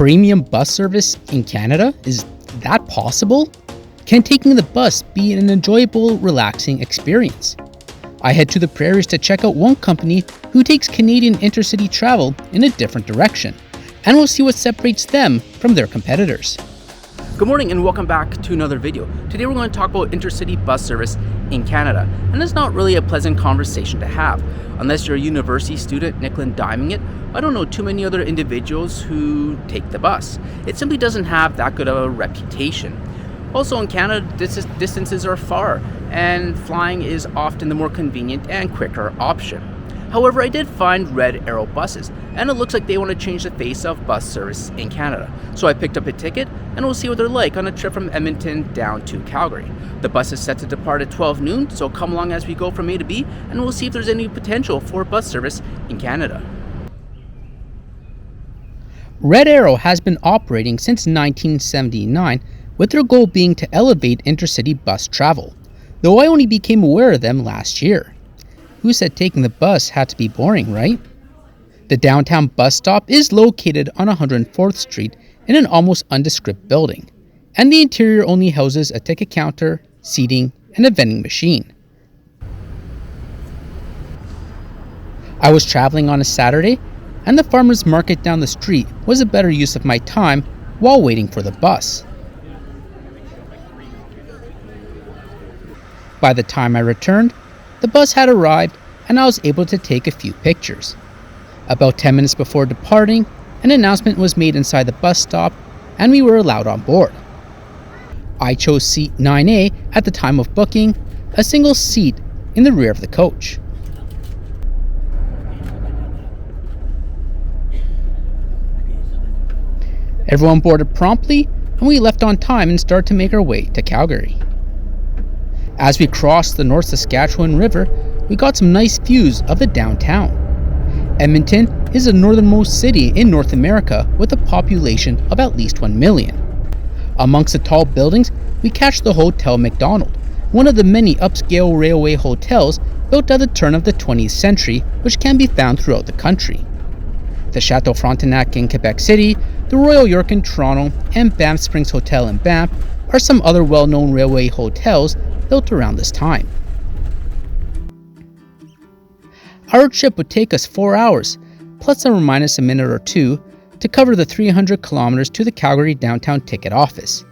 Premium bus service in Canada? Is that possible? Can taking the bus be an enjoyable, relaxing experience? I head to the prairies to check out one company who takes Canadian intercity travel in a different direction, and we'll see what separates them from their competitors. Good morning and welcome back to another video. Today we're going to talk about intercity bus service in Canada, and it's not really a pleasant conversation to have. Unless you're a university student nickel and diming it, I don't know too many other individuals who take the bus. It simply doesn't have that good of a reputation. Also in Canada, distances are far, and flying is often the more convenient and quicker option. However, I did find Red Arrow buses, and it looks like they want to change the face of bus service in Canada. So I picked up a ticket, and we'll see what they're like on a trip from Edmonton down to Calgary. The bus is set to depart at 12 noon, so come along as we go from A to B, and we'll see if there's any potential for bus service in Canada. Red Arrow has been operating since 1979, with their goal being to elevate intercity bus travel, though I only became aware of them last year. Who said taking the bus had to be boring, right? The downtown bus stop is located on 104th Street in an almost undescript building, and the interior only houses a ticket counter, seating, and a vending machine. I was traveling on a Saturday, and the farmer's market down the street was a better use of my time while waiting for the bus. By the time I returned, the bus had arrived and I was able to take a few pictures. About 10 minutes before departing, an announcement was made inside the bus stop and we were allowed on board. I chose seat 9A at the time of booking, a single seat in the rear of the coach. Everyone boarded promptly and we left on time and started to make our way to Calgary. As we crossed the North Saskatchewan River, we got some nice views of the downtown. Edmonton is the northernmost city in North America with a population of at least 1 million. Amongst the tall buildings, we catch the Hotel Macdonald, one of the many upscale railway hotels built at the turn of the 20th century, which can be found throughout the country. The Chateau Frontenac in Quebec City, the Royal York in Toronto, and Banff Springs Hotel in Banff are some other well-known railway hotels built around this time. Our trip would take us 4 hours, plus or minus a minute or two, to cover the 300 kilometers to the Calgary downtown ticket office.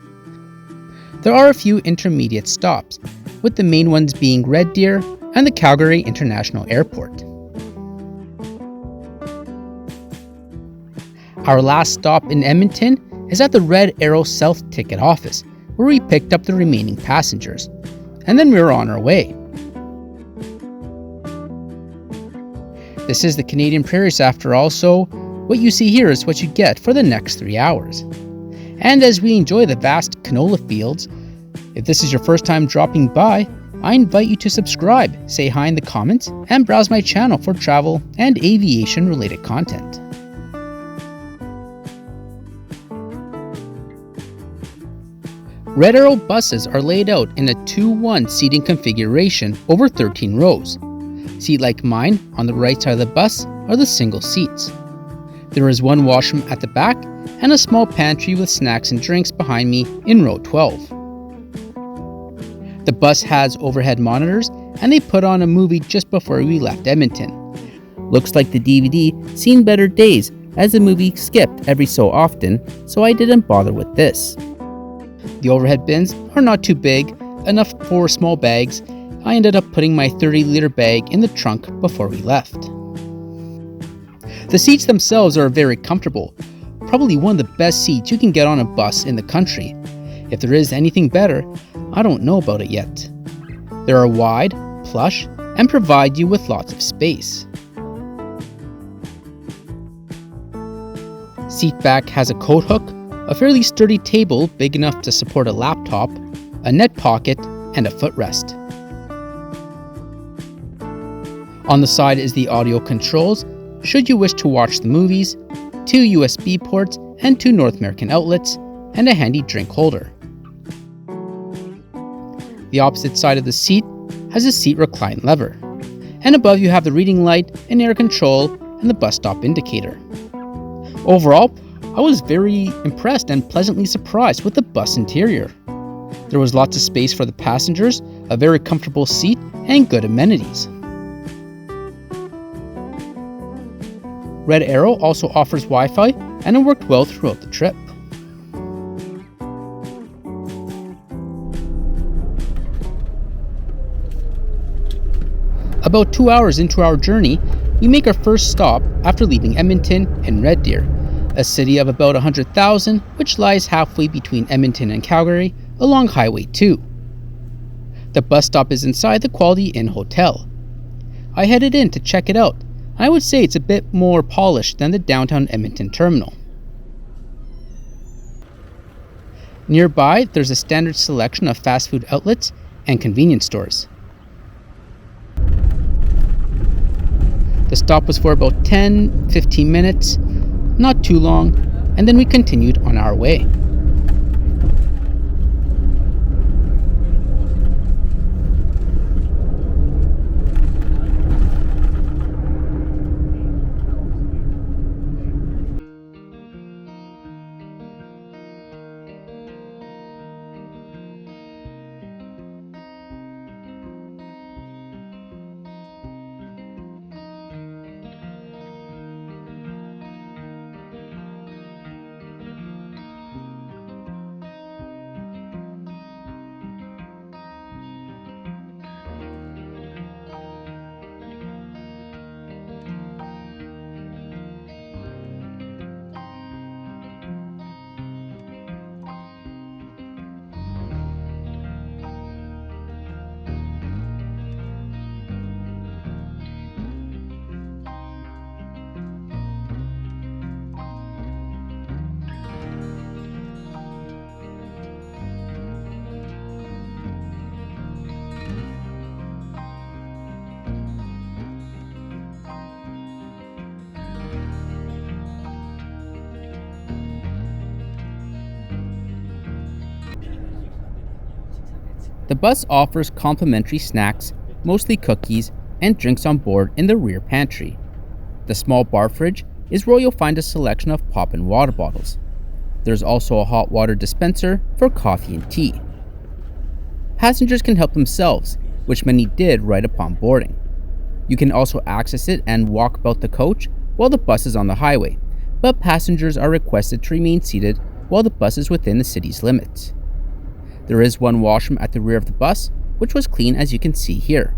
There are a few intermediate stops, with the main ones being Red Deer and the Calgary International Airport. Our last stop in Edmonton is at the Red Arrow South ticket office, where we picked up the remaining passengers, and then we were on our way. This is the Canadian prairies after all, so what you see here is what you get for the next 3 hours. And as we enjoy the vast canola fields, if this is your first time dropping by, I invite you to subscribe, say hi in the comments, and browse my channel for travel and aviation related content. Red Arrow buses are laid out in a 2-1 seating configuration over 13 rows. Seat like mine on the right side of the bus are the single seats. There is one washroom at the back and a small pantry with snacks and drinks behind me in row 12. The bus has overhead monitors and they put on a movie just before we left Edmonton. Looks like the DVD seen better days as the movie skipped every so often, so I didn't bother with this. The overhead bins are not too big, enough for small bags. I ended up putting my 30-liter bag in the trunk before we left. The seats themselves are very comfortable, probably one of the best seats you can get on a bus in the country. If there is anything better, I don't know about it yet. They are wide, plush, and provide you with lots of space. Seat back has a coat hook, a fairly sturdy table big enough to support a laptop, a net pocket, and a footrest. On the side is the audio controls, should you wish to watch the movies, 2 USB ports and 2 North American outlets, and a handy drink holder. The opposite side of the seat has a seat recline lever, and above you have the reading light and air control and the bus stop indicator. Overall, I was very impressed and pleasantly surprised with the bus interior. There was lots of space for the passengers, a very comfortable seat, and good amenities. Red Arrow also offers Wi-Fi, and it worked well throughout the trip. About 2 hours into our journey, we make our first stop after leaving Edmonton in Red Deer, a city of about 100,000, which lies halfway between Edmonton and Calgary along Highway 2. The bus stop is inside the Quality Inn Hotel. I headed in to check it out. I would say it's a bit more polished than the downtown Edmonton terminal. Nearby, there's a standard selection of fast food outlets and convenience stores. The stop was for about 10-15 minutes, not too long, and then we continued on our way. The bus offers complimentary snacks, mostly cookies, and drinks on board in the rear pantry. The small bar fridge is where you'll find a selection of pop and water bottles. There's also a hot water dispenser for coffee and tea. Passengers can help themselves, which many did right upon boarding. You can also access it and walk about the coach while the bus is on the highway, but passengers are requested to remain seated while the bus is within the city's limits. There is one washroom at the rear of the bus, which was clean as you can see here.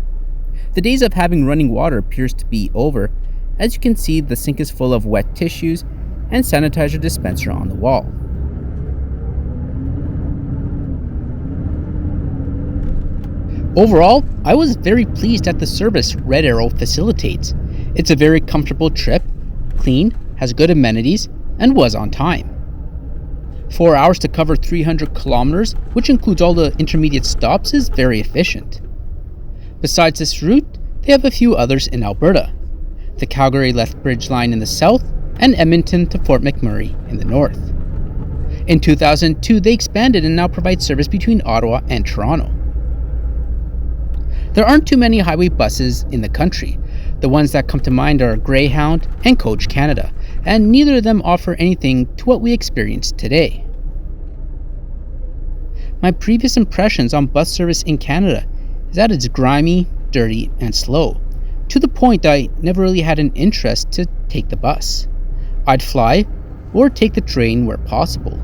The days of having running water appears to be over. As you can see, the sink is full of wet tissues and sanitizer dispenser on the wall. Overall, I was very pleased at the service Red Arrow facilitates. It's a very comfortable trip, clean, has good amenities, and was on time. 4 hours to cover 300 kilometers, which includes all the intermediate stops, is very efficient. Besides this route, they have a few others in Alberta. The Calgary Lethbridge line in the south, and Edmonton to Fort McMurray in the north. In 2002, they expanded and now provide service between Ottawa and Toronto. There aren't too many highway buses in the country. The ones that come to mind are Greyhound and Coach Canada, and neither of them offer anything to what we experience today. My previous impressions on bus service in Canada is that it's grimy, dirty, and slow, to the point I never really had an interest to take the bus. I'd fly or take the train where possible.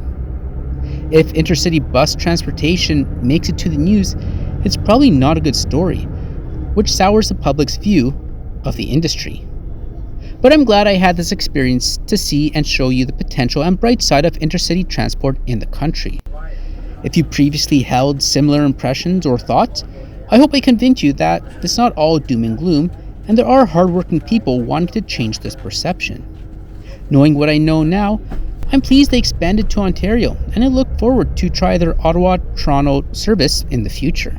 If intercity bus transportation makes it to the news, it's probably not a good story, which sours the public's view of the industry. But I'm glad I had this experience to see and show you the potential and bright side of intercity transport in the country. If you previously held similar impressions or thoughts, I hope I convinced you that it's not all doom and gloom, and there are hardworking people wanting to change this perception. Knowing what I know now, I'm pleased they expanded to Ontario, and I look forward to try their Ottawa-Toronto service in the future.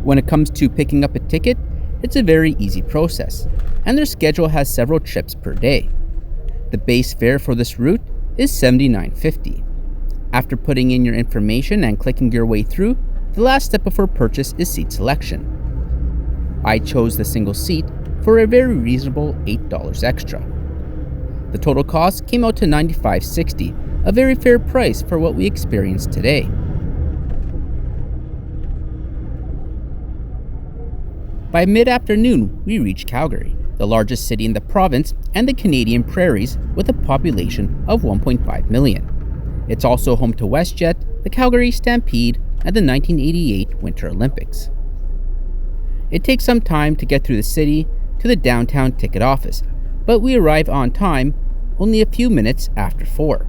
When it comes to picking up a ticket, it's a very easy process, and their schedule has several trips per day. The base fare for this route is $79.50. After putting in your information and clicking your way through, the last step before purchase is seat selection. I chose the single seat for a very reasonable $8 extra. The total cost came out to $95.60, a very fair price for what we experience today. By mid-afternoon, we reached Calgary, the largest city in the province and the Canadian prairies with a population of 1.5 million. It's also home to WestJet, the Calgary Stampede, and the 1988 Winter Olympics. It takes some time to get through the city to the downtown ticket office, but we arrive on time only a few minutes after 4.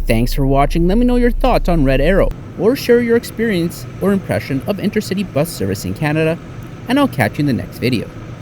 Thanks for watching. Let me know your thoughts on Red Arrow, or share your experience or impression of intercity bus service in Canada, and I'll catch you in the next video.